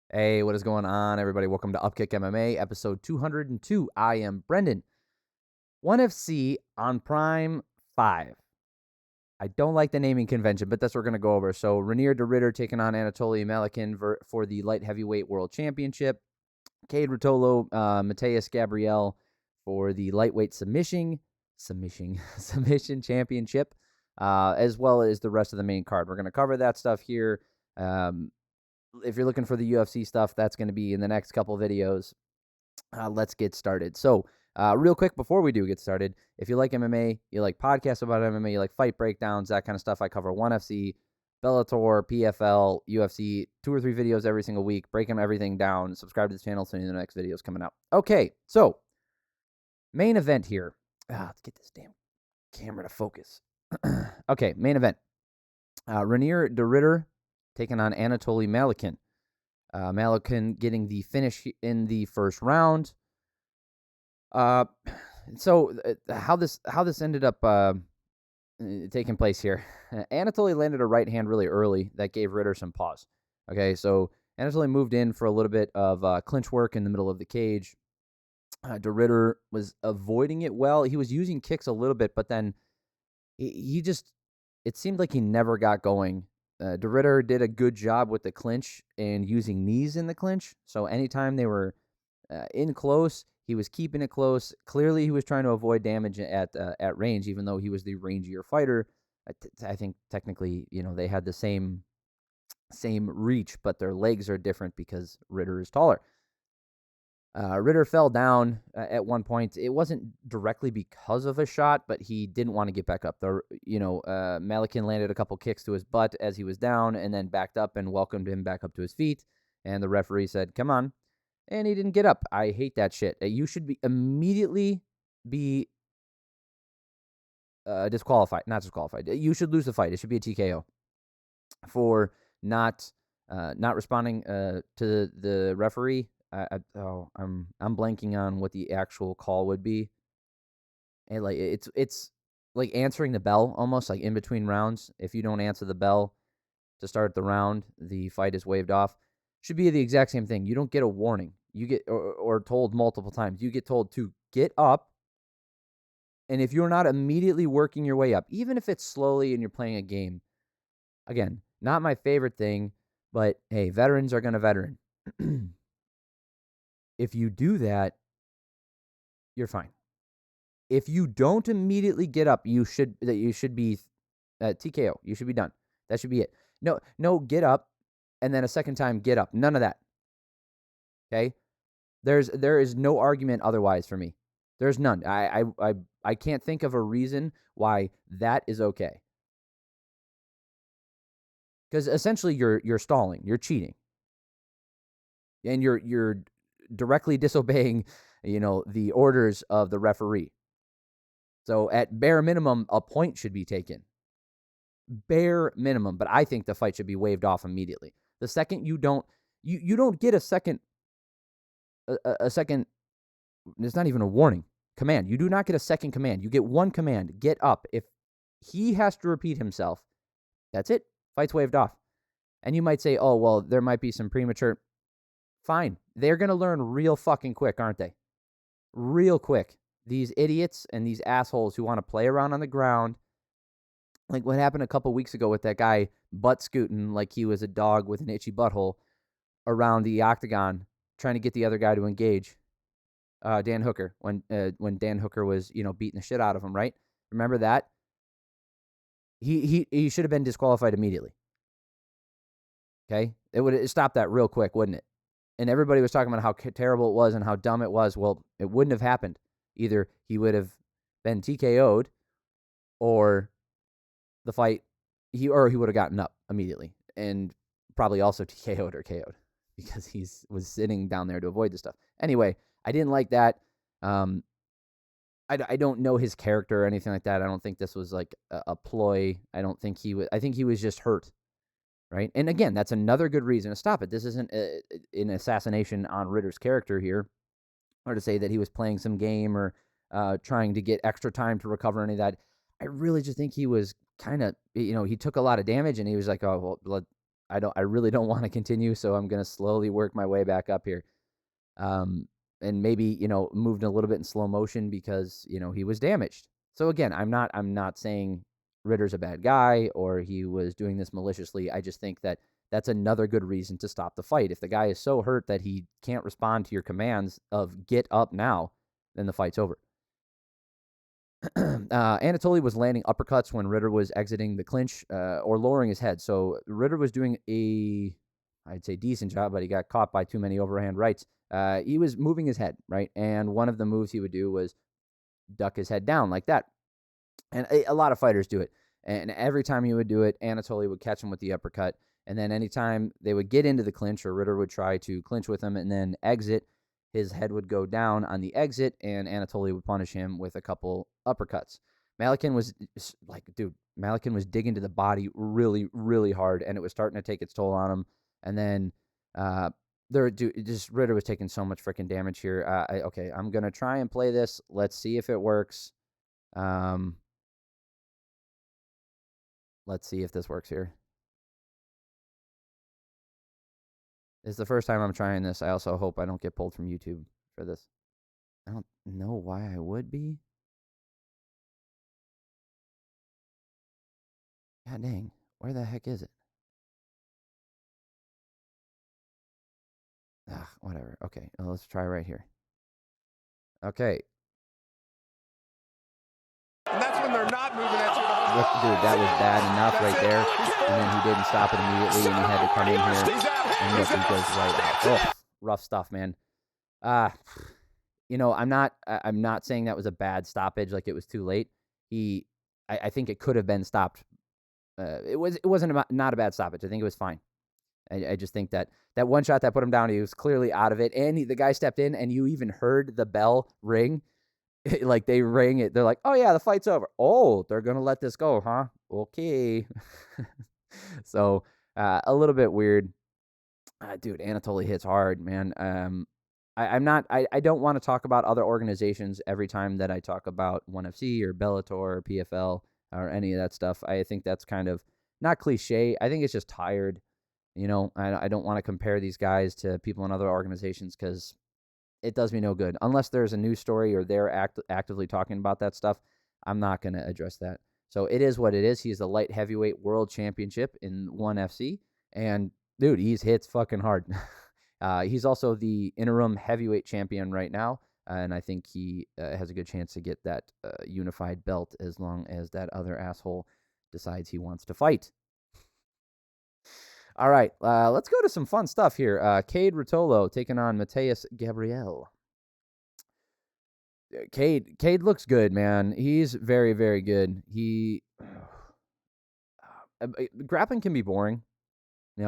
Hey, what is going on, everybody? Welcome to Upkick MMA, episode 202. I am Brendan. 1FC on Prime 5. I don't like the naming convention, but that's what we're going to go over. So, Reinier de Ritter taking on Anatoly Malykhin for the light heavyweight world championship. Kade Routolo, Matheus Gabriel for the lightweight submission championship, as well as the rest of the main card. We're going to cover that stuff here. If you're looking for the UFC stuff, that's going to be in the next couple videos. Let's get started. So, real quick before we do get started, if you like MMA, you like podcasts about MMA, you like fight breakdowns, that kind of stuff, I cover 1FC, Bellator, PFL, UFC, 2 or 3 videos every single week, breaking everything down. Subscribe to the channel so you know the next video is coming out. Okay, so main event here. Let's get this damn camera to focus. Okay, main event. Reinier de Ritter taking on Anatoly Malykhin. Malykhin getting the finish in the first round. So how this ended up taking place here. Anatoly landed a right hand really early that gave Ritter some pause. Okay, so Anatoly moved in for a little bit of clinch work in the middle of the cage. De Ritter was avoiding it well. He was using kicks a little bit, but then he just, it seemed like he never got going. De Ritter did a good job with the clinch and using knees in the clinch. So anytime they were in close, he was keeping it close. Clearly, he was trying to avoid damage at range, even though he was the rangier fighter. I think technically, they had the same reach, but their legs are different because Ritter is taller. Ritter fell down at one point. It wasn't directly because of a shot, but he didn't want to get back up. Malykhin landed a couple kicks to his butt as he was down and then backed up and welcomed him back up to his feet. And the referee said, "Come on." And he didn't get up. I hate that shit. You should immediately be disqualified. Not disqualified. You should lose the fight. It should be a TKO for not responding to the referee. I'm blanking on what the actual call would be. And it's like answering the bell almost, like in between rounds. If you don't answer the bell to start the round, the fight is waved off. Should be the exact same thing. You don't get a warning. You get or told multiple times. You get told to get up. And if you're not immediately working your way up, even if it's slowly and you're playing a game, again, not my favorite thing, but hey, veterans are going to veteran. If you do that, you're fine. If you don't immediately get up, you should be TKO. You should be done. That should be it. No, get up, and then a second time, get up. None of that. Okay? There is no argument otherwise for me. There's none. I can't think of a reason why that is okay. Because essentially you're stalling, you're cheating, and you're directly disobeying, the orders of the referee. So at bare minimum, a point should be taken. Bare minimum, but I think the fight should be waved off immediately. The second you don't get a second. It's not even a warning. Command. You do not get a second command. You get one command. Get up. If he has to repeat himself, that's it. Fight's waved off. And you might say, oh, well, there might be some premature. Fine. They're going to learn real fucking quick, aren't they? Real quick. These idiots and these assholes who want to play around on the ground, like what happened a couple weeks ago with that guy butt scooting like he was a dog with an itchy butthole around the octagon, trying to get the other guy to engage. Dan Hooker, when Dan Hooker was, beating the shit out of him, right? Remember that? He should have been disqualified immediately. Okay? It would have stopped that real quick, wouldn't it? And everybody was talking about how terrible it was and how dumb it was. Well, it wouldn't have happened. Either he would have been TKO'd or the fight, he would have gotten up immediately and probably also TKO'd or KO'd because he was sitting down there to avoid this stuff. Anyway, I didn't like that. I don't know his character or anything like that. I don't think this was like a ploy. I think he was just hurt. Right. And again, that's another good reason to stop it. This isn't an assassination on Ritter's character here, or to say that he was playing some game or trying to get extra time to recover any of that. I really just think he was kind of, he took a lot of damage and he was like, oh, well, I really don't want to continue, so I'm going to slowly work my way back up here. And maybe, moved a little bit in slow motion because, he was damaged. So again, I'm not saying Ritter's a bad guy or he was doing this maliciously. I just think that that's another good reason to stop the fight. If the guy is so hurt that he can't respond to your commands of get up now, then the fight's over. Anatoly was landing uppercuts when Ritter was exiting the clinch or lowering his head. So Ritter was doing I'd say decent job, but he got caught by too many overhand rights. He was moving his head, right? And one of the moves he would do was duck his head down like that. And a lot of fighters do it. And every time he would do it, Anatoly would catch him with the uppercut. And then anytime they would get into the clinch or Ritter would try to clinch with him and then exit, his head would go down on the exit and Anatoly would punish him with a couple uppercuts. Malykhin was Malykhin was digging to the body really, really hard, and it was starting to take its toll on him. And then Ritter was taking so much freaking damage here. I'm going to try and play this. Let's see if it works. Let's see if this works here. This is the first time I'm trying this. I also hope I don't get pulled from YouTube for this. I don't know why I would be. God dang. Where the heck is it? Whatever. Okay, let's try right here. Okay. And that's when they're not moving at you. Dude, that was bad enough right there. And then he didn't stop it immediately, and he had to come in here. And look, he goes right out. Oh, rough stuff, man. I'm not saying that was a bad stoppage, like it was too late. I think it could have been stopped. It wasn't not a bad stoppage. I think it was fine. I just think that one shot that put him down, he was clearly out of it, and the guy stepped in, and you even heard the bell ring. Like they ring it. They're like, oh yeah, the fight's over. Oh, they're going to let this go, huh? Okay. So a little bit weird. Dude, Anatoly hits hard, man. I don't want to talk about other organizations every time that I talk about ONE FC or Bellator or PFL or any of that stuff. I think that's kind of not cliche. I think it's just tired. I don't want to compare these guys to people in other organizations because it does me no good. Unless there's a news story or they're actively talking about that stuff, I'm not going to address that. So it is what it is. He's the light heavyweight world championship in ONE FC. And, dude, he's hits fucking hard. He's also the interim heavyweight champion right now. And I think he has a good chance to get that unified belt as long as that other asshole decides he wants to fight. All right, let's go to some fun stuff here. Kade Routolo taking on Matheus Gabriel. Kade looks good, man. He's very, very good. Grappling can be boring.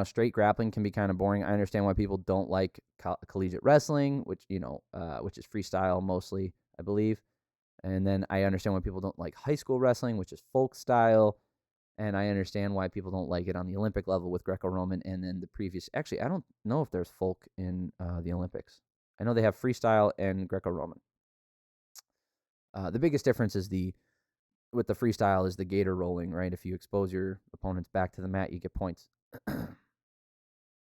Straight grappling can be kind of boring. I understand why people don't like collegiate wrestling, which is freestyle mostly, I believe. And then I understand why people don't like high school wrestling, which is folk style. And I understand why people don't like it on the Olympic level with Greco-Roman and then the previous. Actually, I don't know if there's folk in the Olympics. I know they have freestyle and Greco-Roman. The biggest difference is with the freestyle is the gator rolling, right? If you expose your opponents back to the mat, you get points.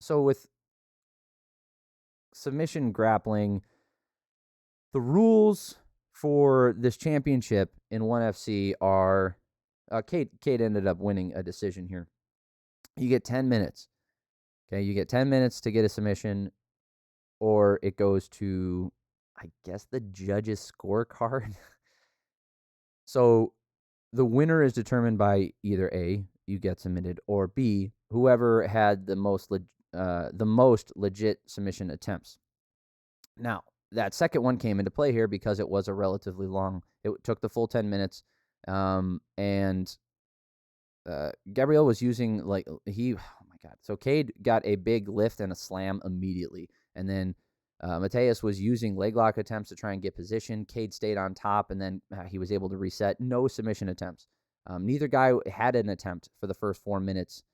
So with submission grappling, the rules for this championship in ONE FC are Kade ended up winning a decision here. You get 10 minutes. Okay, you get 10 minutes to get a submission, or it goes to, I guess, the judge's scorecard. So the winner is determined by either A, you get submitted, or B, whoever had the most legit submission attempts. Now, that second one came into play here because it was a relatively long. It took the full 10 minutes, and Gabriel was using oh my God. So Kade got a big lift and a slam immediately. And then Matheus was using leg lock attempts to try and get position. Kade stayed on top, and then he was able to reset. No submission attempts. Neither guy had an attempt for the first 4 minutes.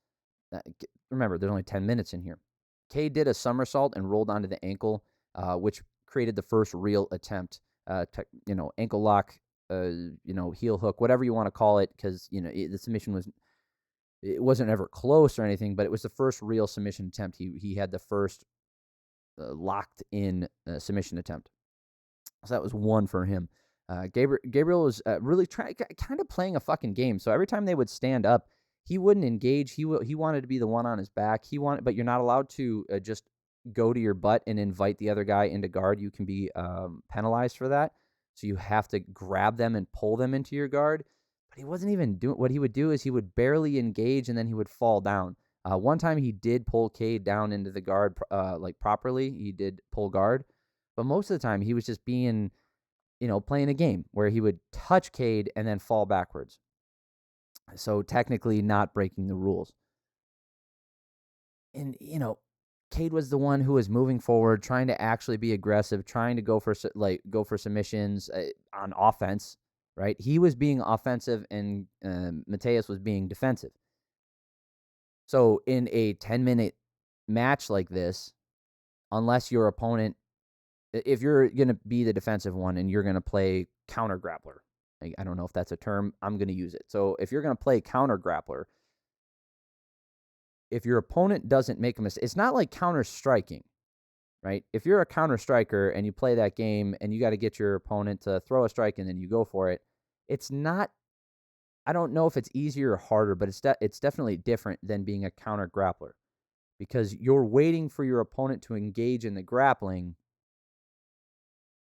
Remember, there's only 10 minutes in here. Kade did a somersault and rolled onto the ankle, which created the first real attempt. Ankle lock, heel hook, whatever you want to call it, because the submission was it wasn't ever close or anything, but it was the first real submission attempt. He had the first locked in submission attempt. So that was one for him. Gabriel was really kind of playing a fucking game. So every time they would stand up, he wouldn't engage. He wanted to be the one on his back. But you're not allowed to just go to your butt and invite the other guy into guard. You can be penalized for that. So you have to grab them and pull them into your guard. But he wasn't even doing. What he would do is he would barely engage and then he would fall down. One time he did pull Kade down into the guard like properly. He did pull guard. But most of the time he was just being, playing a game where he would touch Kade and then fall backwards. So technically not breaking the rules. And, Kade was the one who was moving forward, trying to actually be aggressive, trying to go for submissions on offense, right? He was being offensive and Matheus was being defensive. So in a 10-minute match like this, unless your opponent, if you're going to be the defensive one and you're going to play counter grappler, I don't know if that's a term, I'm going to use it. So if you're going to play counter grappler, if your opponent doesn't make a mistake, it's not like counter striking, right? If you're a counter striker and you play that game and you got to get your opponent to throw a strike and then you go for it, it's not, I don't know if it's easier or harder, but it's definitely different than being a counter grappler because you're waiting for your opponent to engage in the grappling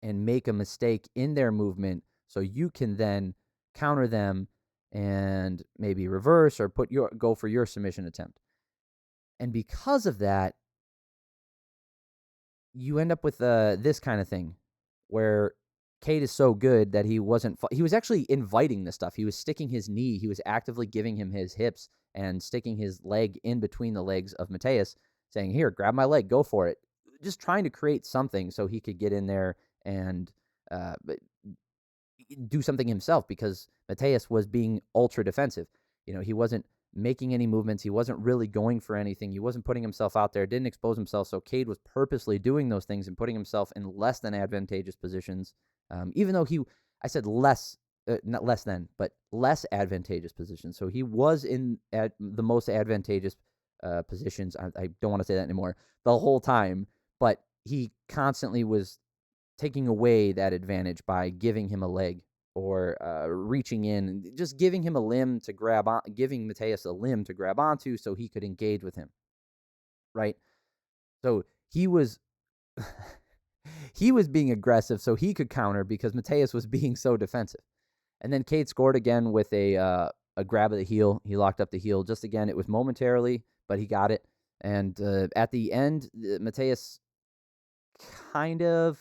and make a mistake in their movement so you can then counter them and maybe reverse or go for your submission attempt. And because of that, you end up with this kind of thing where Kade is so good that he was actually inviting this stuff. He was sticking his knee. He was actively giving him his hips and sticking his leg in between the legs of Matheus, saying, here, grab my leg, go for it. Just trying to create something so he could get in there and do something himself because Matheus was being ultra defensive. He wasn't making any movements. He wasn't really going for anything. He wasn't putting himself out there, didn't expose himself. So Kade was purposely doing those things and putting himself in less than advantageous positions. Even though I said less, not less than, but less advantageous positions. So he was in the most advantageous positions. I don't want to say that anymore the whole time, but he constantly was taking away that advantage by giving him a leg or reaching in, just giving him a limb to grab on, giving Matheus a limb to grab onto so he could engage with him, right? So he was he was being aggressive so he could counter because Matheus was being so defensive. And then Kade scored again with a grab of the heel. He locked up the heel. Just again, it was momentarily, but he got it. And at the end, Matheus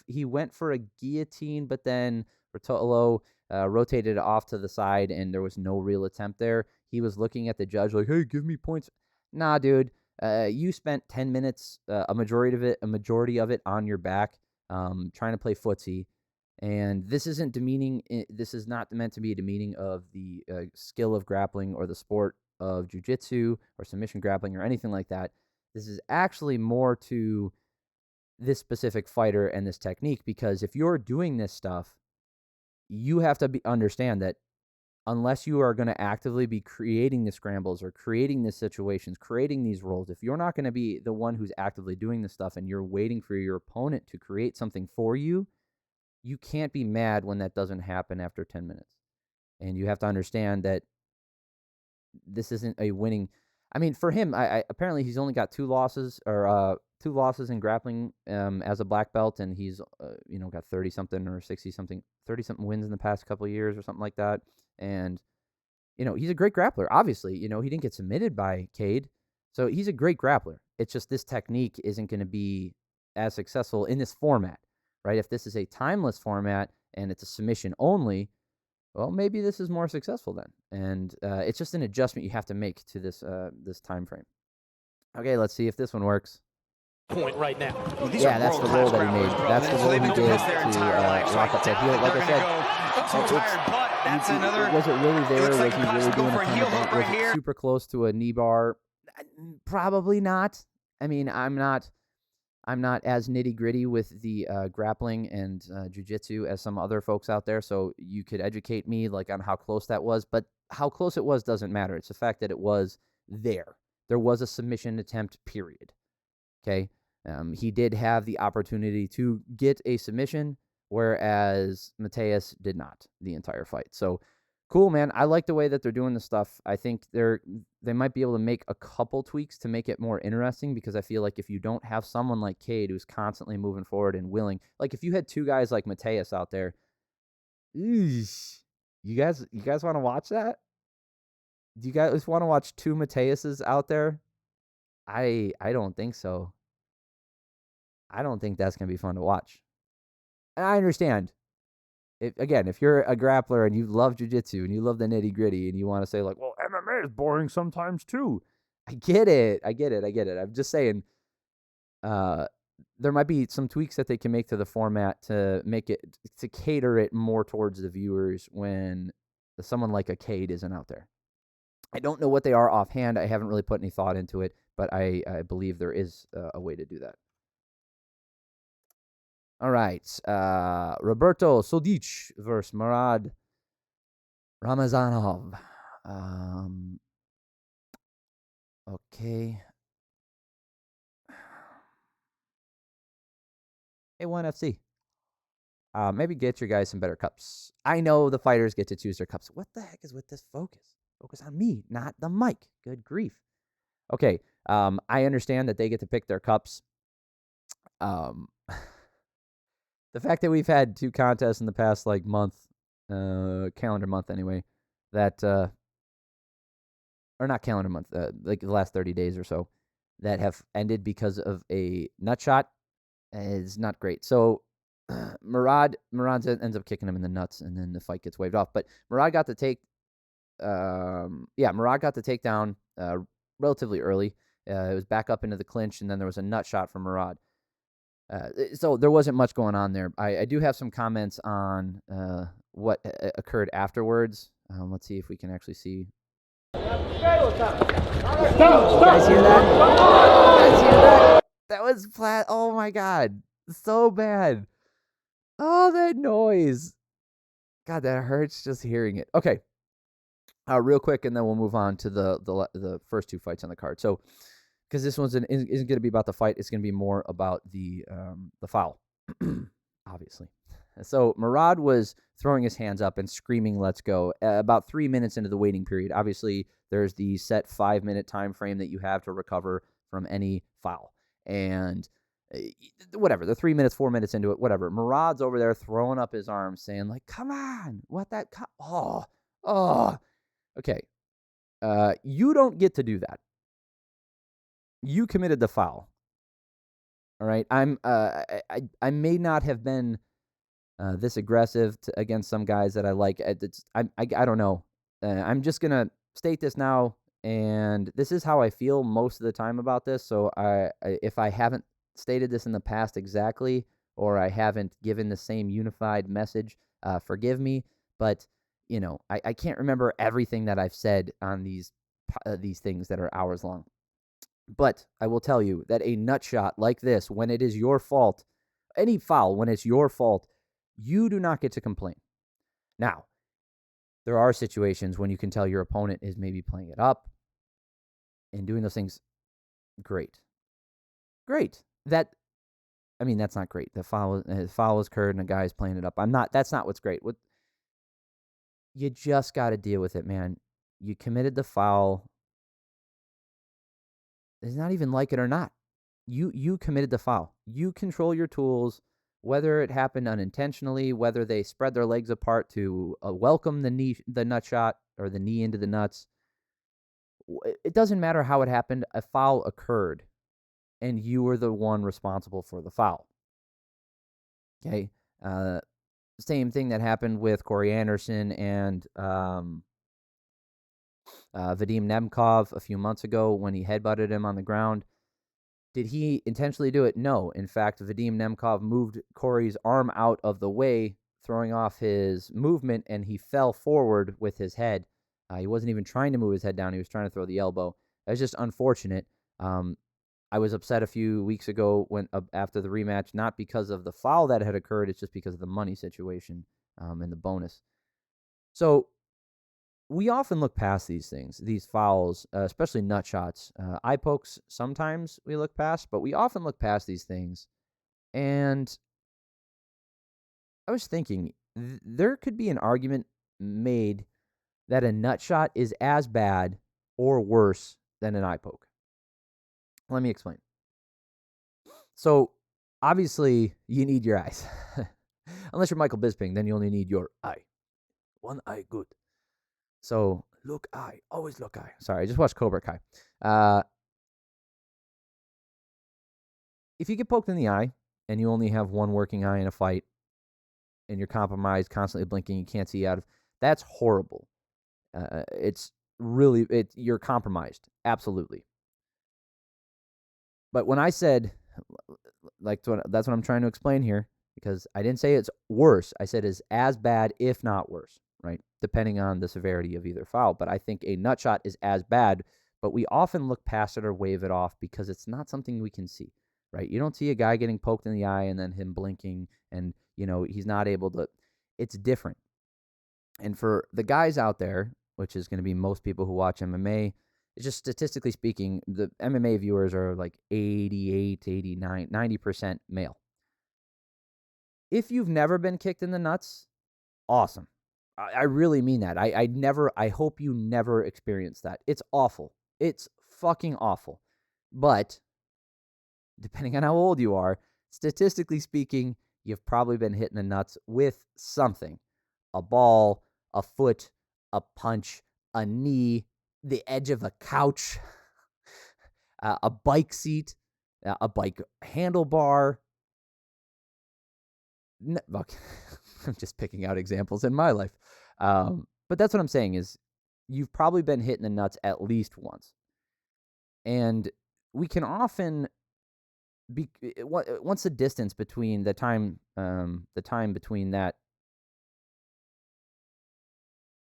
he went for a guillotine, but then Routolo rotated off to the side, and there was no real attempt there. He was looking at the judge like, hey, give me points. Nah, dude, you spent 10 minutes, a majority of it on your back, trying to play footsie. And this isn't demeaning. This is not meant to be demeaning of the skill of grappling or the sport of jiu-jitsu or submission grappling or anything like that. This is actually more to this specific fighter and this technique, because if you're doing this stuff, you have to understand that unless you are going to actively be creating the scrambles or creating these situations, creating these roles, if you're not going to be the one who's actively doing this stuff and you're waiting for your opponent to create something for you, you can't be mad when that doesn't happen after 10 minutes. And you have to understand that this isn't a winning. I mean, for him, apparently he's only got two losses in grappling as a black belt, and he's got 30-something or 60-something, 30-something wins in the past couple of years or something like that. And he's a great grappler. Obviously, he didn't get submitted by Kade, so he's a great grappler. It's just this technique isn't going to be as successful in this format, right? If this is a timeless format and it's a submission only, well, maybe this is more successful then. And it's just an adjustment you have to make to this time frame. Okay, let's see if this one works. Point right now. Yeah, that's the roll that he made. That's the roll he did to lock up that heel. Like I said, was it really there? Was he really doing a heel hook right here? Super close to a knee bar? Probably not. I mean, I'm not as nitty gritty with the grappling and jiu-jitsu as some other folks out there. So you could educate me on how close that was, but how close it was doesn't matter. It's the fact that it was there. There was a submission attempt, period. Okay. He did have the opportunity to get a submission, whereas Matheus did not the entire fight. So cool, man. I like the way that they're doing this stuff. I think they might be able to make a couple tweaks to make it more interesting, because I feel like if you don't have someone like Kade who's constantly moving forward and willing, like if you had two guys like Matheus out there, eesh, you guys want to watch that? Do you guys want to watch two Matheuses out there? I don't think so. I don't think that's going to be fun to watch. And I understand. If you're a grappler and you love jiu-jitsu and you love the nitty-gritty and you want to say, like, well, MMA is boring sometimes too. I get it. I'm just saying there might be some tweaks that they can make to the format to cater it more towards the viewers when someone like a Kade isn't out there. I don't know what they are offhand. I haven't really put any thought into it, but I believe there is a way to do that. All right. Roberto Soldic versus Murad Ramazanov. Okay. A1FC. Maybe get your guys some better cups. I know the fighters get to choose their cups. What the heck is with this focus? Focus on me, not the mic. Good grief. Okay. I understand that they get to pick their cups. The fact that we've had two contests in the past month, calendar month anyway, that or not calendar month, like the last 30 days or so, that have ended because of a nut shot is not great. So Murad ends up kicking him in the nuts, and then the fight gets waved off. But Murad got the takedown relatively early. It was back up into the clinch, and then there was a nut shot from Murad. So there wasn't much going on there. I do have some comments on what occurred afterwards. Let's see if we can actually see. You guys hear that? That was flat. Oh my God. So bad. Oh, that noise. God, that hurts just hearing it. Okay. Real quick, and then we'll move on to the first two fights on the card. So, because this one's isn't going to be about the fight, it's going to be more about the foul, obviously. So Murad was throwing his hands up and screaming, "Let's go!" About 3 minutes into the waiting period. Obviously, there's the set 5-minute time frame that you have to recover from any foul, and whatever. They're 3 minutes, 4 minutes into it, whatever. Murad's over there throwing up his arms, saying, like, "Come on, what that? Oh, okay." You don't get to do that. You committed the foul. All right. I may not have been this aggressive against some guys that I like. I don't know. I'm just gonna state this now, and this is how I feel most of the time about this. So if I haven't stated this in the past exactly, or I haven't given the same unified message, forgive me. But I can't remember everything that I've said on these things that are hours long. But I will tell you that a nut shot like this, when it is your fault, any foul, when it's your fault, you do not get to complain. Now, there are situations when you can tell your opponent is maybe playing it up and doing those things. Great. That's not great. The foul is occurred and a guy is playing it up. That's not what's great. You just got to deal with it, man. You committed the foul. It's not even like it or not. You committed the foul. You control your tools, whether it happened unintentionally, whether they spread their legs apart to welcome the nut shot or the knee into the nuts. It doesn't matter how it happened. A foul occurred, and you were the one responsible for the foul. Okay. Same thing that happened with Corey Anderson and Vadim Nemkov a few months ago when he headbutted him on the ground. Did he intentionally do it? No. In fact, Vadim Nemkov moved Corey's arm out of the way, throwing off his movement, and he fell forward with his head. He wasn't even trying to move his head down. He was trying to throw the elbow. That was just unfortunate. I was upset a few weeks ago after the rematch, not because of the foul that had occurred. It's just because of the money situation and the bonus. So we often look past these things, these fouls, especially nut shots. Eye pokes, sometimes we look past, but we often look past these things. And I was thinking, there could be an argument made that a nut shot is as bad or worse than an eye poke. Let me explain. So, obviously, you need your eyes. Unless you're Michael Bisping, then you only need your eye. One eye, good. So, look eye. Always look eye. Sorry, I just watched Cobra Kai. If you get poked in the eye and you only have one working eye in a fight and you're compromised, constantly blinking, you can't see out of, that's horrible. It's really, you're compromised. Absolutely. But when I said, that's what I'm trying to explain here, because I didn't say it's worse. I said it's as bad, if not worse, right? Depending on the severity of either foul. But I think a nut shot is as bad, but we often look past it or wave it off because it's not something we can see, right? You don't see a guy getting poked in the eye and then him blinking and, he's not able to. It's different. And for the guys out there, which is going to be most people who watch MMA, it's just statistically speaking, the MMA viewers are like 88, 89, 90% male. If you've never been kicked in the nuts, awesome. I really mean that. I hope you never experience that. It's awful. It's fucking awful. But depending on how old you are, statistically speaking, you've probably been hit in the nuts with something. A ball, a foot, a punch, a knee, the edge of a couch, a bike seat, a bike handlebar. Okay. I'm just picking out examples in my life. But that's what I'm saying is you've probably been hit in the nuts at least once. And we can often be, once the distance between the time between that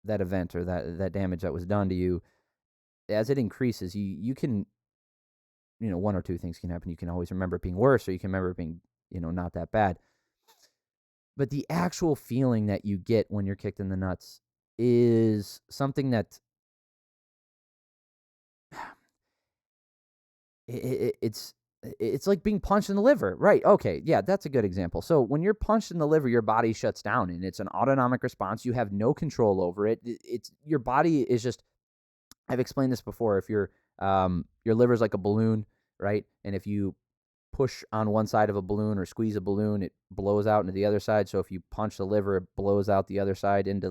event or that damage that was done to you, as it increases, you can, one or two things can happen. You can always remember it being worse, or you can remember it being, not that bad. But the actual feeling that you get when you're kicked in the nuts is something that it's like being punched in the liver. Right. Okay. Yeah, that's a good example. So when you're punched in the liver, your body shuts down and it's an autonomic response. You have no control over it. It's your body is just, I've explained this before. If your liver's like a balloon, right? And if you push on one side of a balloon or squeeze a balloon, it blows out into the other side. So if you punch the liver, it blows out the other side into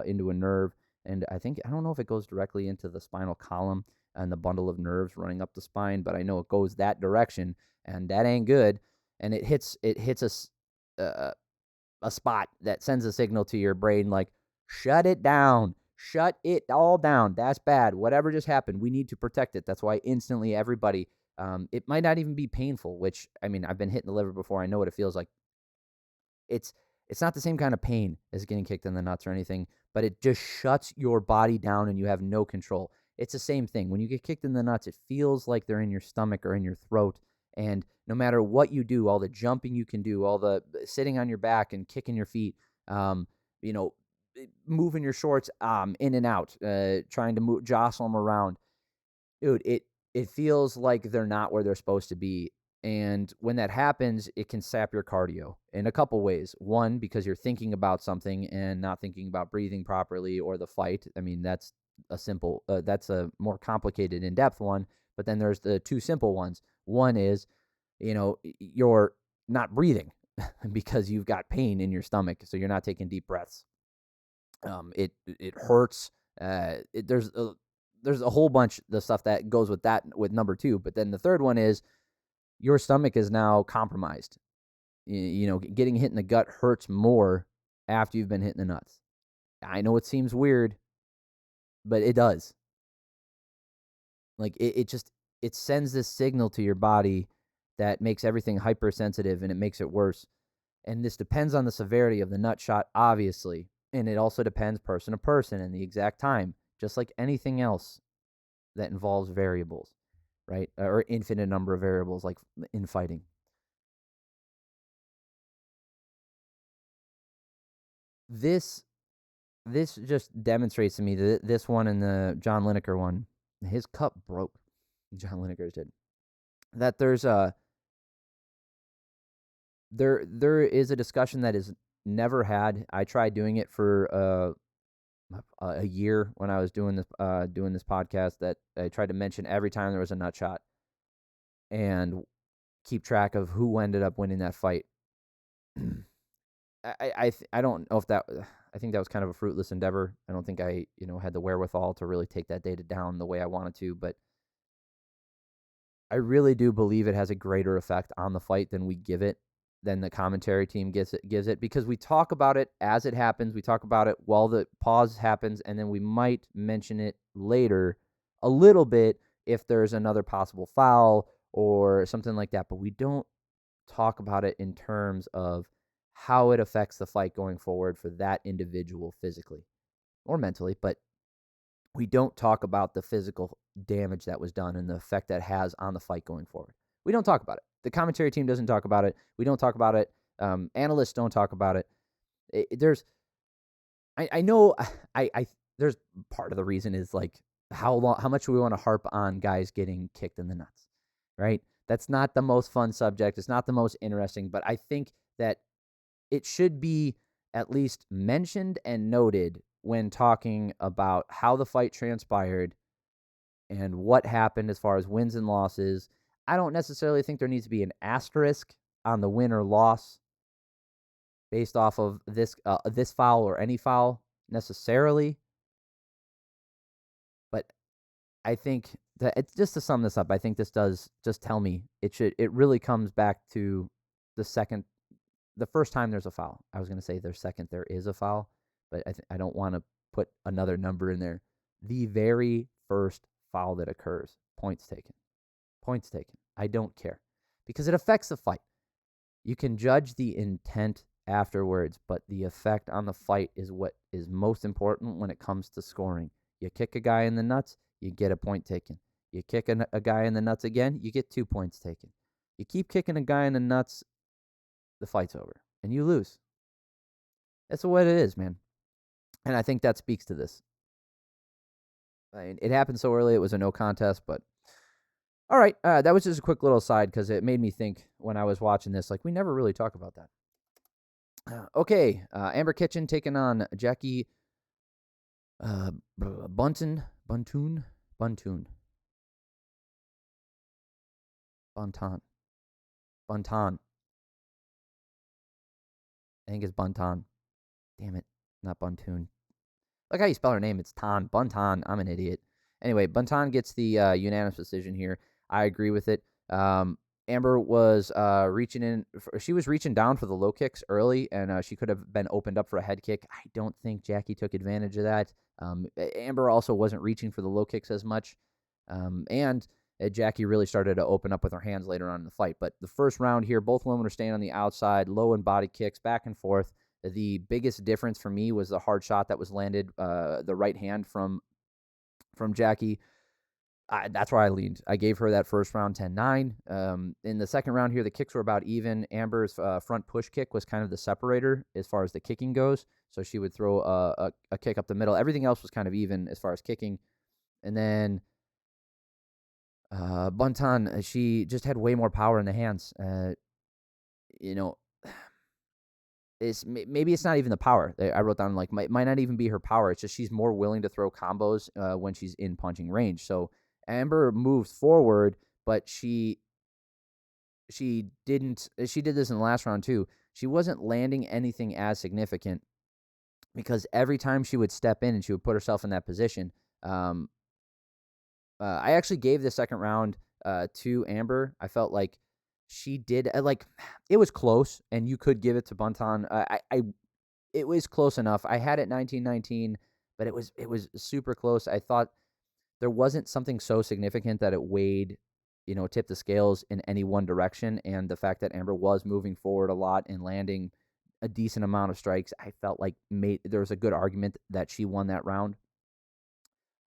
into a nerve. And I don't know if it goes directly into the spinal column and the bundle of nerves running up the spine, but I know it goes that direction, and that ain't good. And it hits a spot that sends a signal to your brain like, shut it down. Shut it all down. That's bad. Whatever just happened, we need to protect it. That's why instantly everybody, it might not even be painful, which, I mean, I've been hit in the liver before. I know what it feels like. It's not the same kind of pain as getting kicked in the nuts or anything, but it just shuts your body down and you have no control. It's the same thing. When you get kicked in the nuts, it feels like they're in your stomach or in your throat. And no matter what you do, all the jumping you can do, all the sitting on your back and kicking your feet, moving your shorts in and out, trying to jostle them around, dude, it feels like they're not where they're supposed to be. And when that happens, it can sap your cardio in a couple ways. One, because you're thinking about something and not thinking about breathing properly or the fight. I mean, that's a more complicated, in-depth one. But then there's the two simple ones. One is, you're not breathing because you've got pain in your stomach, so you're not taking deep breaths. It hurts. There's a whole bunch of the stuff that goes with that, with number two. But then the third one is your stomach is now compromised. Getting hit in the gut hurts more after you've been hit in the nuts. I know it seems weird, but it does. Like it sends this signal to your body that makes everything hypersensitive, and it makes it worse. And this depends on the severity of the nut shot, obviously. And it also depends person to person and the exact time, just like anything else that involves variables, right? Or infinite number of variables, like in fighting. This this just demonstrates to me that this one and the John Lineker one, his cup broke. John Lineker's did. That there is a discussion that is never had. I tried doing it for a year when I was doing this podcast, that I tried to mention every time there was a nut shot and keep track of who ended up winning that fight. I don't know if that, I think that was kind of a fruitless endeavor. I don't think I had the wherewithal to really take that data down the way I wanted to, but I really do believe it has a greater effect on the fight than we give it, than the commentary team gives it, because we talk about it as it happens. We talk about it while the pause happens, and then we might mention it later a little bit if there's another possible foul or something like that. But we don't talk about it in terms of how it affects the fight going forward for that individual physically or mentally. But we don't talk about the physical damage that was done and the effect that has on the fight going forward. We don't talk about it. The commentary team doesn't talk about it. We don't talk about it. Analysts don't talk about it. I know there's part of the reason is like how much do we want to harp on guys getting kicked in the nuts, right? That's not the most fun subject. It's not the most interesting, but I think that it should be at least mentioned and noted when talking about how the fight transpired and what happened as far as wins and losses. I don't necessarily think there needs to be an asterisk on the win or loss based off of this foul or any foul necessarily. But I think that it's just to sum this up, I think this does just tell me it really comes back to the first time there's a foul. I was going to say there's second there is a foul, but I don't want to put another number in there. The very first foul that occurs, points taken. Points taken. I don't care because it affects the fight. You can judge the intent afterwards, but the effect on the fight is what is most important when it comes to scoring. You kick a guy in the nuts, you get a point taken. You kick a guy in the nuts again, you get 2 points taken. You keep kicking a guy in the nuts, the fight's over, and you lose. That's what it is, man. And I think that speaks to this. I mean, it happened so early, it was a no contest, but all right, that was just a quick little aside because it made me think when I was watching this, like, we never really talk about that. Okay, Amber Kitchen taking on Jackie Buntan. I think it's Buntan. Damn it, not Buntoon. Look how you spell her name. It's Tan. Buntan. I'm an idiot. Anyway, Buntan gets the unanimous decision here. I agree with it. Amber was reaching in. She was reaching down for the low kicks early, and she could have been opened up for a head kick. I don't think Jackie took advantage of that. Amber also wasn't reaching for the low kicks as much. And Jackie really started to open up with her hands later on in the fight. But the first round here, both women were staying on the outside, low and body kicks, back and forth. The biggest difference for me was the hard shot that was landed, the right hand from Jackie. That's where I leaned. I gave her that first round 10-9. In the second round here, the kicks were about even. Amber's front push kick was kind of the separator as far as the kicking goes. So she would throw a kick up the middle. Everything else was kind of even as far as kicking. And then Buntan, she just had way more power in the hands. Maybe it's not even the power. I wrote down like might not even be her power. It's just she's more willing to throw combos when she's in punching range. So Amber moves forward, but she didn't. She did this in the last round too. She wasn't landing anything as significant because every time she would step in and she would put herself in that position. I actually gave the second round to Amber. I felt like she did like it was close, and you could give it to Buntan. It was close enough. I had it 19-19, but it was super close. I thought there wasn't something so significant that it weighed, tipped the scales in any one direction. And the fact that Amber was moving forward a lot and landing a decent amount of strikes, I felt like there was a good argument that she won that round.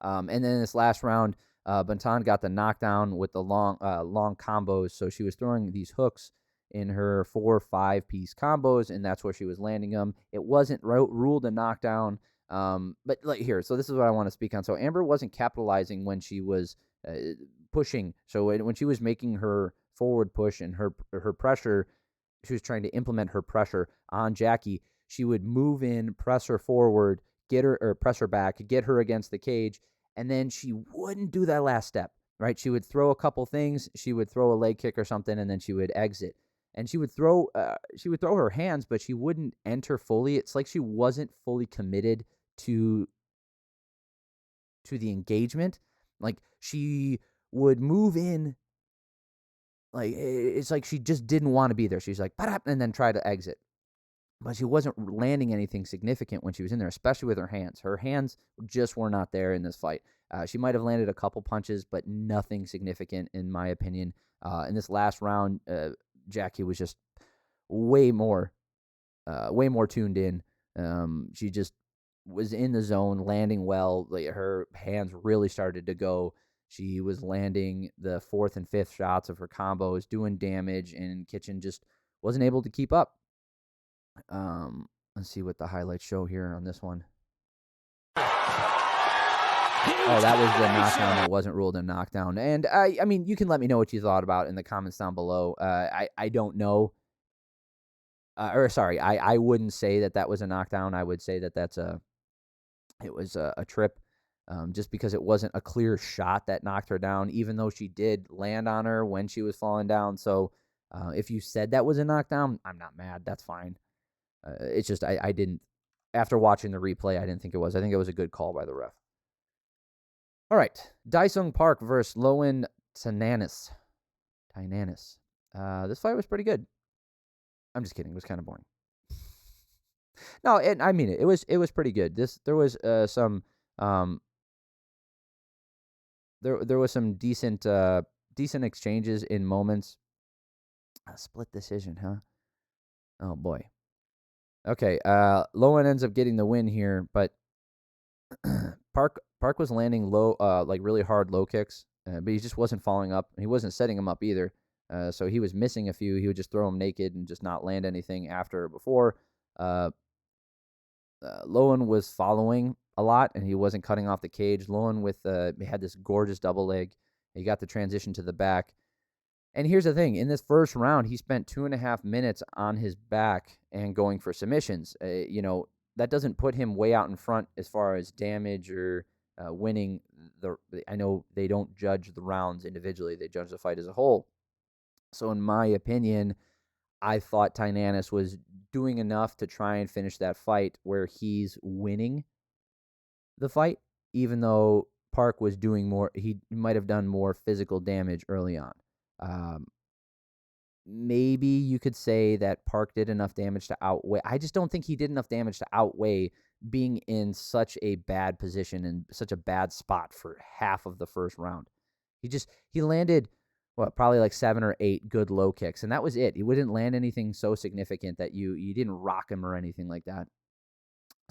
And then in this last round, Buntan got the knockdown with the long combos. So she was throwing these hooks in her 4 or 5 piece combos, and that's where she was landing them. It wasn't ruled a knockdown. But like here, so this is what I want to speak on. So Amber wasn't capitalizing when she was pushing. So when she was making her forward push and her pressure, she was trying to implement her pressure on Jackie. She would move in, press her forward, get her or press her back, get her against the cage, and then she wouldn't do that last step. Right? She would throw a couple things. She would throw a leg kick or something, and then she would exit. And she would throw her hands, but she wouldn't enter fully. It's like she wasn't fully committed to the engagement. Like she would move in, like it's like she just didn't want to be there. She's like, and then try to exit. But she wasn't landing anything significant when she was in there, especially with her hands. Her hands just were not there in this fight. She might have landed a couple punches, but nothing significant, in my opinion. In this last round, Jackie was just way more tuned in. She just was in the zone, landing well. Like her hands really started to go. She was landing the fourth and fifth shots of her combos, doing damage, and Kitchen just wasn't able to keep up. Let's see what the highlights show here on this one. Oh, that was the knockdown that wasn't ruled a knockdown. And I mean, you can let me know what you thought about in the comments down below. I don't know. I wouldn't say that was a knockdown. I would say that it was a trip, just because it wasn't a clear shot that knocked her down, even though she did land on her when she was falling down. So if you said that was a knockdown, I'm not mad. That's fine. It's just I didn't, after watching the replay, I didn't think it was. I think it was a good call by the ref. All right, Daesung Park versus Lowen Tynanes. This fight was pretty good. I'm just kidding. It was kind of boring. No, I mean it. It was pretty good. There was some there was some decent exchanges in moments. A split decision, huh? Oh boy. Okay, Lowen ends up getting the win here, but Park was landing low, like really hard low kicks, but he just wasn't following up. He wasn't setting them up either, so he was missing a few. He would just throw them naked and just not land anything after or before. Lowen was following a lot, and he wasn't cutting off the cage. Lowen he had this gorgeous double leg. He got the transition to the back. And here's the thing. In this first round, he spent 2.5 minutes on his back and going for submissions. That doesn't put him way out in front as far as damage or winning. I know they don't judge the rounds individually. They judge the fight as a whole. So in my opinion, I thought Tynanes was doing enough to try and finish that fight where he's winning the fight, even though Park was doing more. He might have done more physical damage early on. Maybe you could say that Park did enough damage to outweigh. I just don't think he did enough damage to outweigh being in such a bad position and such a bad spot for half of the first round. He landed probably like 7 or 8 good low kicks, and that was it. He wouldn't land anything so significant that you didn't rock him or anything like that.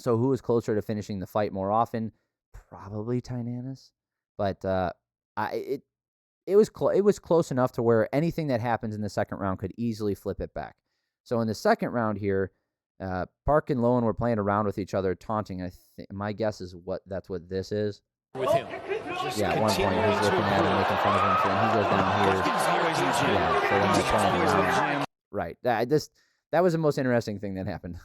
So who was closer to finishing the fight more often? Probably Tynanes, but it was close enough to where anything that happens in the second round could easily flip it back. So in the second round here, Park and Lowen were playing around with each other, taunting. My guess is that's what this is. With him. Yeah, at one point he's looking at him, making fun of him, so then he goes down here. Yeah, so then they're playing around. Right. That was the most interesting thing that happened.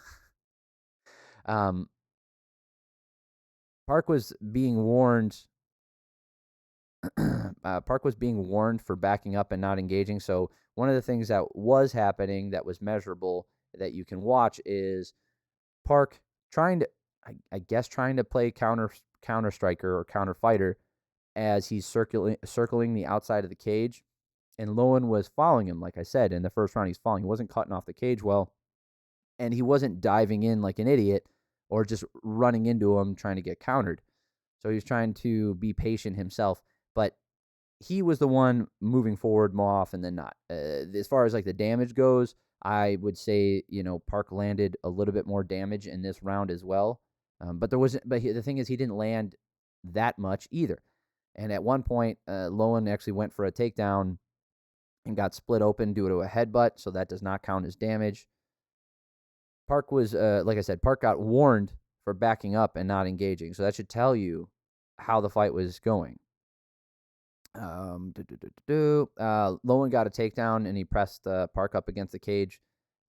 Park was being warned. Park was being warned for backing up and not engaging. So one of the things that was happening that was measurable that you can watch is Park trying to play counter striker or counter fighter as he's circling the outside of the cage, and Lowen was following him. Like I said, in the first round, he's following. He wasn't cutting off the cage well, and he wasn't diving in like an idiot or just running into him trying to get countered. So he was trying to be patient himself, but he was the one moving forward more often than not. As far as like the damage goes, I would say, Park landed a little bit more damage in this round as well. But the thing is, he didn't land that much either. And at one point, Lowen actually went for a takedown and got split open due to a headbutt, so that does not count as damage. Park was, like I said, Park got warned for backing up and not engaging. So that should tell you how the fight was going. Lowen got a takedown and he pressed Park up against the cage.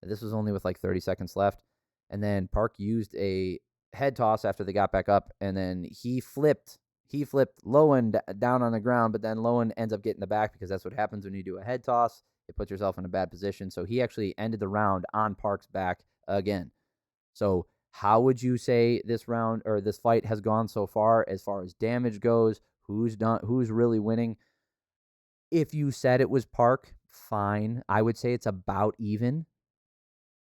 This was only with like 30 seconds left. And then Park used a head toss after they got back up, and then he flipped Lowen down on the ground, but then Lowen ends up getting the back because that's what happens when you do a head toss. It puts yourself in a bad position. So he actually ended the round on Park's back again. So how would you say this round or this fight has gone so far as damage goes? Who's really winning? If you said it was Park, fine. I would say it's about even.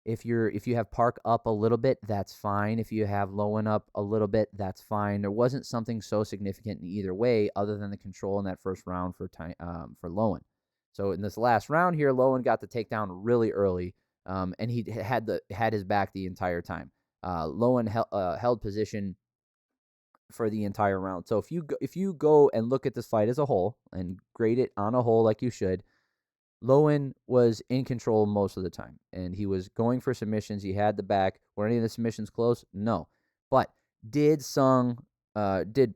If you have Park up a little bit, that's fine. If you have Lowen up a little bit, that's fine. There wasn't something so significant in either way other than the control in that first round for Lowen. So in this last round here, Lowen got the takedown really early, and he had his back the entire time. Lowen held position for the entire round. So if you go and look at this fight as a whole and grade it on a whole like you should, Lowen was in control most of the time, and he was going for submissions. He had the back. Were any of the submissions close? No. But did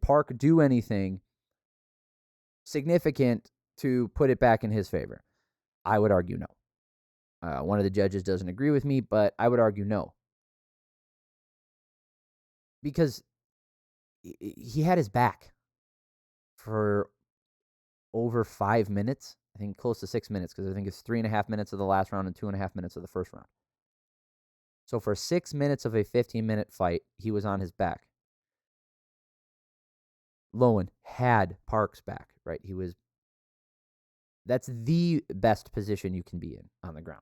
Park do anything significant to put it back in his favor? I would argue no. One of the judges doesn't agree with me, but I would argue no. Because he had his back for over 5 minutes. I think close to 6 minutes, because I think it's 3.5 minutes of the last round and 2.5 minutes of the first round. So for 6 minutes of a 15-minute fight, he was on his back. Lowen had Park's back, right? That's the best position you can be in on the ground.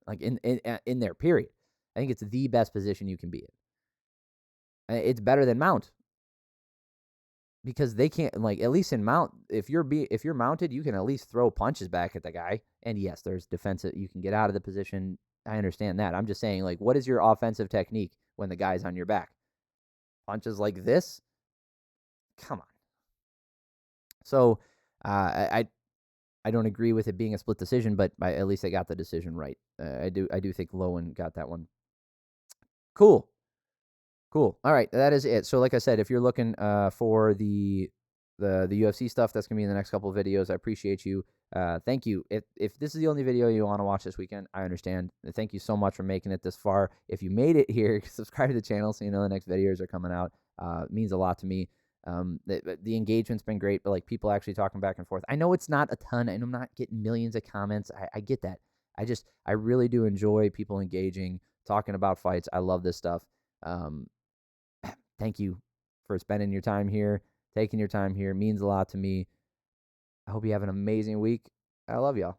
Like in there, period. I think it's the best position you can be in. It's better than mount. Because they can't, like, at least in mount, if you're mounted, you can at least throw punches back at the guy. And yes, there's defensive, you can get out of the position. I understand that. I'm just saying, like, what is your offensive technique when the guy's on your back? Punches like this? Come on. So I don't agree with it being a split decision, but at least I got the decision right. I do think Lowen got that one. Cool. All right, that is it. So like I said, if you're looking for the UFC stuff, that's going to be in the next couple of videos. I appreciate you. Thank you. If this is the only video you want to watch this weekend, I understand. Thank you so much for making it this far. If you made it here, subscribe to the channel so you know the next videos are coming out. It means a lot to me. The engagement's been great, but like people actually talking back and forth. I know it's not a ton, and I'm not getting millions of comments. I get that. I really do enjoy people engaging, talking about fights. I love this stuff. Thank you for spending your time here, taking your time here. It means a lot to me. I hope you have an amazing week. I love y'all.